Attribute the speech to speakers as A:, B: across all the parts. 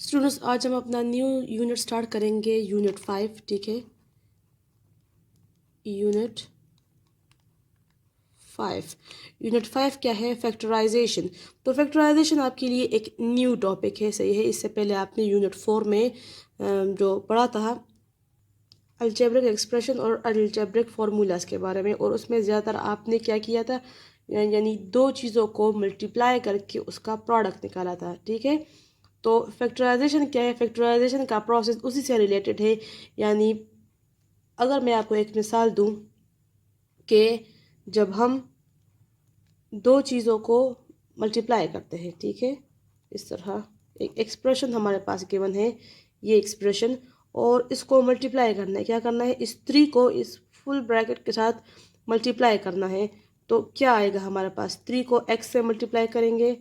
A: Students, आज हम अपना न्यू यूनिट स्टार्ट करेंगे, यूनिट 5। ठीक है, यूनिट 5। यूनिट 5 क्या है? फैक्टराइजेशन। तो फैक्टराइजेशन आपके लिए एक न्यू टॉपिक है, सही है। इससे पहले आपने यूनिट 4 में जो पढ़ा था अलजेब्रिक एक्सप्रेशन और अलजेब्रिक फार्मूलाज के बारे में, और उसमें ज़्यादातर आपने क्या किया था, यानी दो चीज़ों को मल्टीप्लाई करके उसका प्रोडक्ट निकाला था। ठीक है, तो फैक्टराइजेशन क्या है? फैक्टराइजेशन का प्रोसेस उसी से रिलेटेड है। यानी अगर मैं आपको एक मिसाल दूं कि जब हम दो चीज़ों को मल्टीप्लाई करते हैं, ठीक है, इस तरह एक एक्सप्रेशन हमारे पास गिवन है, ये एक्सप्रेशन, और इसको मल्टीप्लाई करना है। क्या करना है? इस 3 को इस फुल ब्रैकेट के साथ मल्टीप्लाई करना है। तो क्या आएगा हमारे पास? 3 को x से मल्टीप्लाई करेंगे,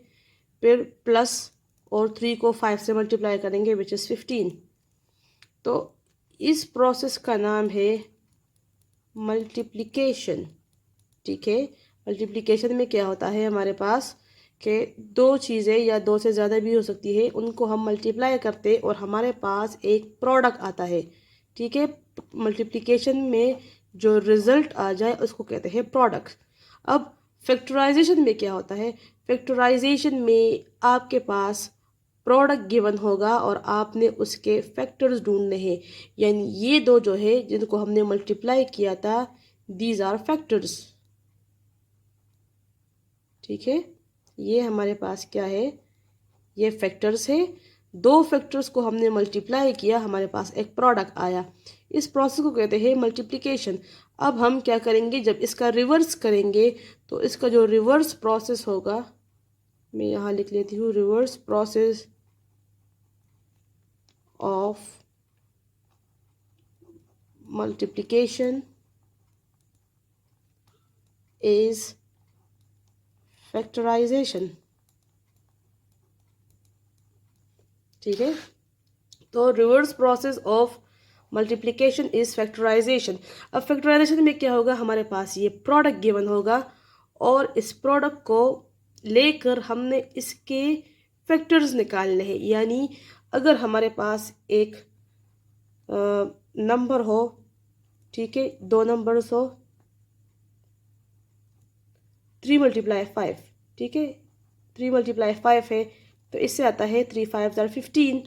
A: फिर प्लस, और 3 को 5 से मल्टीप्लाई करेंगे, विच इज़ 15। तो इस प्रोसेस का नाम है मल्टीप्लिकेशन। ठीक है, मल्टीप्लिकेशन में क्या होता है हमारे पास कि दो चीज़ें या दो से ज़्यादा भी हो सकती है, उनको हम मल्टीप्लाई करते और हमारे पास एक प्रोडक्ट आता है। ठीक है, मल्टीप्लिकेशन में जो रिजल्ट आ जाए उसको कहते हैं प्रोडक्ट। अब फैक्टराइजेशन में क्या होता है? फैक्टराइजेशन में आपके पास प्रोडक्ट गिवन होगा और आपने उसके फैक्टर्स ढूंढने हैं। यानी ये दो जो है जिनको हमने मल्टीप्लाई किया था, दीज आर फैक्टर्स। ठीक है, ये हमारे पास क्या है? ये फैक्टर्स है। दो फैक्टर्स को हमने मल्टीप्लाई किया, हमारे पास एक प्रोडक्ट आया। इस प्रोसेस को कहते हैं मल्टीप्लिकेशन। अब हम क्या करेंगे? जब इसका रिवर्स करेंगे तो इसका जो रिवर्स प्रोसेस होगा, मैं यहाँ लिख लेती हूँ, reverse process of multiplication is factorisation. ठीक है, तो reverse process of multiplication is factorisation. अब फैक्टराइजेशन में क्या होगा? हमारे पास ये प्रोडक्ट गिवन होगा और इस प्रोडक्ट को लेकर हमने इसके फैक्टर्स निकालने हैं। यानी अगर हमारे पास एक नंबर हो, ठीक है, दो नंबर्स हो, 3 मल्टीप्लाई 5, ठीक है, 3 मल्टीप्लाई 5 है, तो इससे आता है 3 5 ज़ार 15।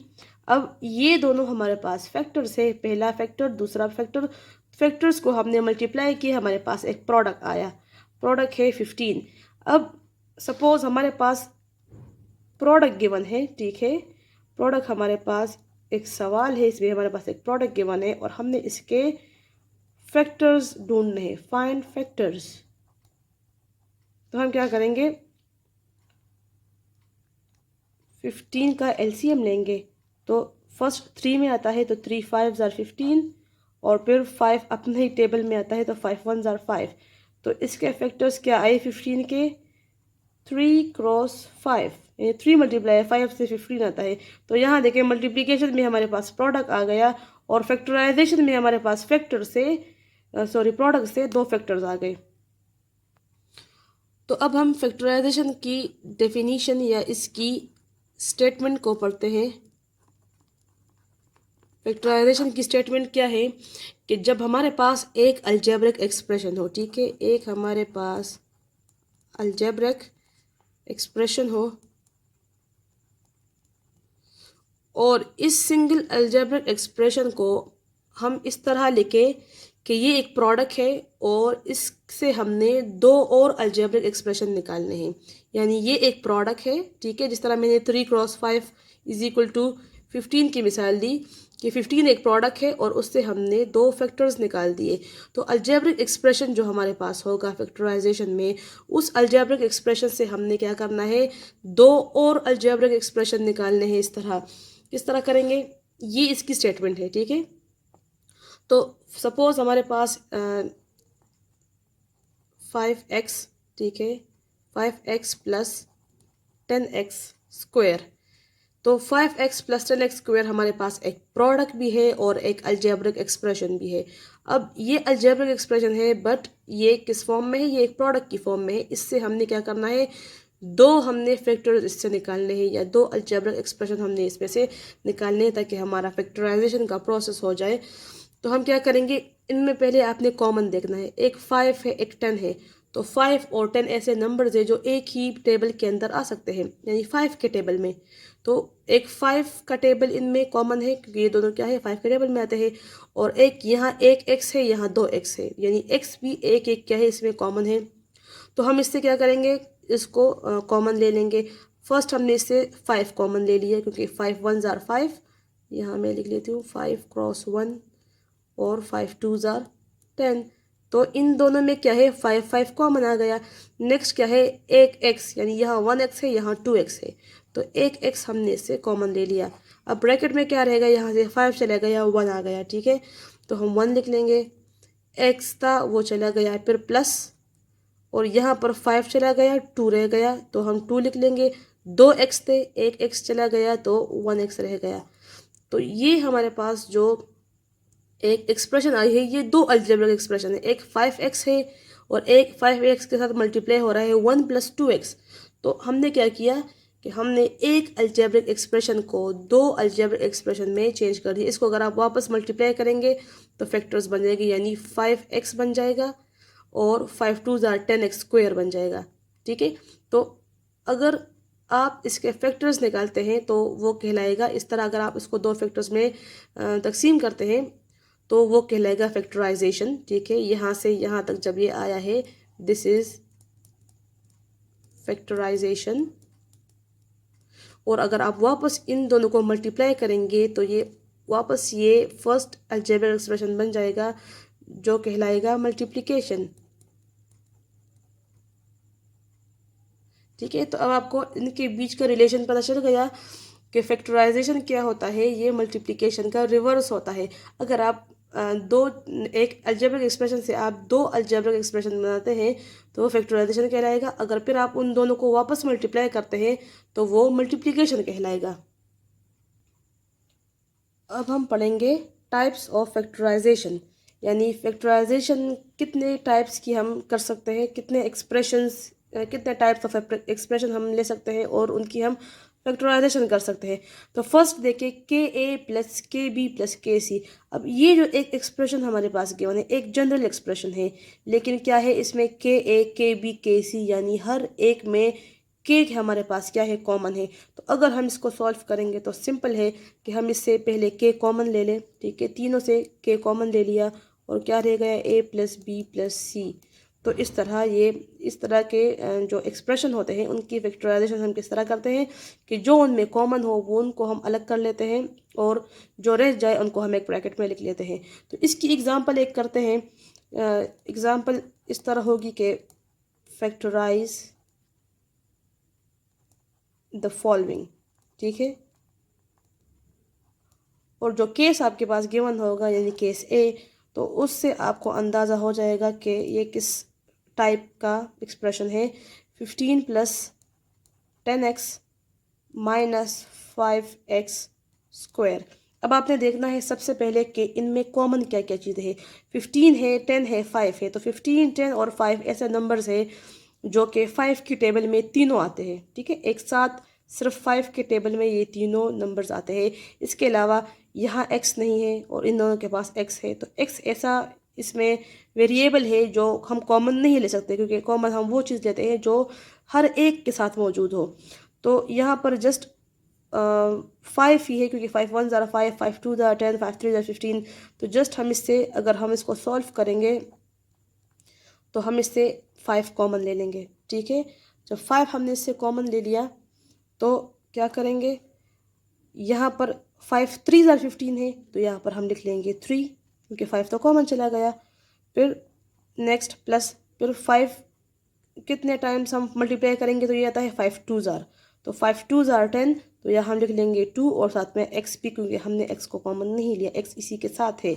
A: अब ये दोनों हमारे पास फैक्टर्स है, पहला फैक्टर दूसरा फैक्टर। फैक्टर्स को हमने मल्टीप्लाई किया, हमारे पास एक प्रोडक्ट आया, प्रोडक्ट है 15। अब सपोज हमारे पास प्रोडक्ट गिवन है, ठीक है, प्रोडक्ट हमारे पास एक सवाल है, इसमें हमारे पास एक प्रोडक्ट गिवन है और हमने इसके फैक्टर्स ढूंढने हैं, फाइंड फैक्टर्स। तो हम क्या करेंगे? 15 का एलसीएम लेंगे। तो फर्स्ट 3 में आता है तो 3 5 ज़ार 15, और फिर 5 अपने ही टेबल में आता है तो 5 1 ज़ार 5। तो इसके फैक्टर्स क्या आए 15 के? 3 क्रॉस 5, यानी 3 मल्टीप्लाई 5 से 15 आता है। तो यहाँ देखें, मल्टीप्लिकेशन में हमारे पास प्रोडक्ट आ गया और फैक्टराइजेशन में हमारे पास फैक्टर से प्रोडक्ट से दो फैक्टर्स आ गए। तो अब हम फैक्टराइजेशन की डेफिनीशन या इसकी स्टेटमेंट को पढ़ते हैं। फैक्टराइजेशन की स्टेटमेंट क्या है कि जब हमारे पास एक अलजेब्रिक एक्सप्रेशन हो, ठीक है, एक हमारे पास अलजेब्रिक एक्सप्रेशन हो और इस सिंगल अलजेब्रिक एक्सप्रेशन को हम इस तरह लिखे कि ये एक प्रोडक्ट है और इससे हमने दो और अलजेब्रिक एक्सप्रेशन निकालने हैं। यानी ये एक प्रोडक्ट है, ठीक है, जिस तरह मैंने 3 क्रॉस 5 इज इक्वल टू 15 की मिसाल दी कि 15 एक प्रोडक्ट है और उससे हमने दो फैक्टर्स निकाल दिए। तो अलजेब्रिक एक्सप्रेशन जो हमारे पास होगा फैक्टराइजेशन में, उस अलजेब्रिक एक्सप्रेशन से हमने क्या करना है? दो और अलजेब्रिक एक्सप्रेशन निकालने हैं। इस तरह किस तरह करेंगे? ये इसकी स्टेटमेंट है, ठीक है। तो सपोज हमारे पास 5x, ठीक है, 5x प्लस 10x स्क्वायर। तो 5x प्लस 10x स्क्वायर हमारे पास एक प्रोडक्ट भी है और एक अलजेब्रिक एक्सप्रेशन भी है। अब ये अलजेब्रिक एक्सप्रेशन है, बट ये किस फॉर्म में है? ये एक प्रोडक्ट की फॉर्म में है। इससे हमने क्या करना है? दो हमने फैक्टर्स इससे निकालने हैं या दो अलजेब्रिक एक्सप्रेशन हमने इसमें से निकालने हैं ताकि हमारा फैक्टराइजेशन का प्रोसेस हो जाए। तो हम क्या करेंगे, इनमें पहले आपने कॉमन देखना है। एक 5 है, एक 10 है। तो 5 और 10 ऐसे नंबर्स है जो एक ही टेबल के अंदर आ सकते हैं, यानी 5 के टेबल में। तो एक 5 का टेबल इनमें कॉमन है क्योंकि ये दोनों क्या है, 5 के टेबल में आते हैं। और एक यहाँ एक एक्स है, यहाँ दो एक्स है, यानी एक्स भी एक एक क्या है इसमें कॉमन है। तो हम इससे क्या करेंगे, इसको कॉमन ले लेंगे। फर्स्ट हमने इससे 5 कॉमन ले लिया क्योंकि 5 1 ज़ार 5, यहाँ मैं लिख लेती हूँ 5 क्रॉस 1 और 5 2 ज़ार 10। तो इन दोनों में क्या है, 5 5 कॉमन आ गया। नेक्स्ट क्या है, एक एक्स, यानी यहाँ 1 एक्स है, यहाँ 2 एक्स है। तो एक एक्स हमने इससे कॉमन ले लिया। अब ब्रैकेट में क्या रहेगा, यहाँ से 5 चला गया, 1 आ गया, ठीक है। तो हम 1 लिख लेंगे। एक्स था वो चला गया, फिर प्लस, और यहाँ पर 5 चला गया, 2 रह गया, तो हम 2 लिख लेंगे। दो एक्स थे, एक एक्स चला गया, तो 1 एक्स रह गया। तो ये हमारे पास जो एक एक्सप्रेशन आई है, ये दो अलजेब्रिक एक्सप्रेशन है। एक 5x है और एक 5x के साथ मल्टीप्लाई हो रहा है 1 + 2x। तो हमने क्या किया कि हमने एक अलजेब्रिक एक्सप्रेशन को दो अलजेब्रिक एक्सप्रेशन में चेंज कर दिया। इसको अगर आप वापस मल्टीप्लाई करेंगे तो फैक्टर्स बन जाएगी, यानी 5x बन जाएगा और 5 2 ज़ार 10x² बन जाएगा, ठीक है। तो अगर आप इसके फैक्टर्स निकालते हैं तो वो कहलाएगा इस तरह। अगर आप इसको दो फैक्टर्स में तकसीम करते हैं तो वो कहलाएगा फैक्टराइजेशन, ठीक है। यहाँ से यहाँ तक जब ये आया है, दिस इज फैक्टराइजेशन। और अगर आप वापस इन दोनों को मल्टीप्लाई करेंगे तो ये वापस ये फर्स्ट अलजेब्रिक एक्सप्रेशन बन जाएगा जो कहलाएगा मल्टीप्लिकेशन, ठीक है। तो अब आपको इनके बीच का रिलेशन पता चल गया कि फैक्टराइजेशन क्या होता है, ये मल्टीप्लिकेशन का रिवर्स होता है। अगर आप एक अलजेब्रिक एक्सप्रेशन से आप दो अलजेब्रिक एक्सप्रेशन बनाते हैं तो वो फैक्टराइजेशन कहलाएगा। अगर फिर आप उन दोनों को वापस मल्टीप्लाई करते हैं तो वो मल्टीप्लिकेशन कहलाएगा। अब हम पढ़ेंगे टाइप्स ऑफ फैक्टराइजेशन, यानी फैक्टराइजेशन कितने टाइप्स की हम कर सकते हैं, कितने एक्सप्रेशंस, कितने टाइप्स ऑफ एक्सप्रेशन हम ले सकते हैं और उनकी हम फैक्टराइजेशन कर सकते हैं। तो फर्स्ट देखिए KA + KB + KC। अब ये जो एक एक्सप्रेशन हमारे पास गिवन है, एक जनरल एक्सप्रेशन है, लेकिन क्या है इसमें KA KB KC यानी हर एक में के हमारे पास क्या है, कॉमन है। तो अगर हम इसको सॉल्व करेंगे तो सिंपल है कि हम इससे पहले के कॉमन ले लें, ठीक है। तीनों से के कॉमन ले लिया और क्या रह गया, A + B + C। तो इस तरह के जो एक्सप्रेशन होते हैं उनकी फैक्टराइजेशन हम किस तरह करते हैं कि जो उनमें कॉमन हो वो उनको हम अलग कर लेते हैं और जो रह जाए उनको हम एक ब्रैकेट में लिख लेते हैं। तो इसकी एग्जांपल एक करते हैं। एग्जांपल इस तरह होगी कि फैक्टराइज द फॉलोइंग, ठीक है। और जो केस आपके पास गिवन होगा यानी केस A, तो उससे आपको अंदाज़ा हो जाएगा कि ये किस टाइप का एक्सप्रेशन है। 15 + 10x - 5x²। अब आपने देखना है सबसे पहले कि इनमें कॉमन क्या क्या चीज़ें हैं। 15 है, 10 है, 5 है। तो 15 10 और 5 ऐसे नंबर्स है जो कि 5 की टेबल में तीनों आते हैं, ठीक है। एक साथ सिर्फ 5 के टेबल में ये तीनों नंबर्स आते हैं। इसके अलावा यहाँ x नहीं है और इन दोनों के पास x है। तो x ऐसा इसमें वेरिएबल है जो हम कॉमन नहीं ले सकते, क्योंकि कॉमन हम वो चीज़ लेते हैं जो हर एक के साथ मौजूद हो। तो यहाँ पर जस्ट 5 ही है क्योंकि 5 1 ज़ारा 5, 5 2 ज़ारा 10, 5 3 ज़ारा 15। तो जस्ट हम इससे अगर हम इसको सॉल्व करेंगे तो हम इससे 5 कॉमन ले लेंगे, ठीक है। जब 5 हमने इससे कॉमन ले लिया तो क्या करेंगे, यहाँ पर 5 3 ज़ारा 15 है, तो यहाँ पर हम लिख लेंगे 3 क्योंकि 5 तो कॉमन चला गया। फिर नेक्स्ट प्लस, फिर 5 कितने टाइम्स हम मल्टीप्लाई करेंगे तो ये आता है 5 2 ज़ार। तो 5 2 ज़ार 10, तो यहाँ हम लिख लेंगे 2 और साथ में x भी क्योंकि हमने x को कॉमन नहीं लिया, x इसी के साथ है।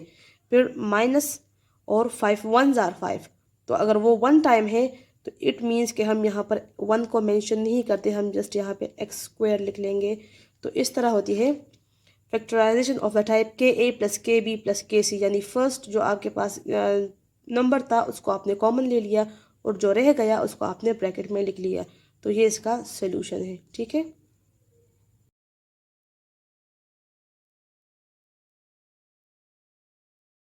A: फिर माइनस और 5 1 ज़ार 5। तो अगर वो 1 टाइम है तो इट मीन्स कि हम यहाँ पर 1 को मेंशन नहीं करते, हम जस्ट यहाँ पे x² लिख लेंगे। तो इस तरह होती है factorisation of the type KA + KB + KC, यानी फर्स्ट जो आपके पास नंबर था उसको आपने कॉमन ले लिया और जो रह गया उसको आपने ब्रैकेट में लिख लिया। तो ये इसका सोल्यूशन है। ठीक है।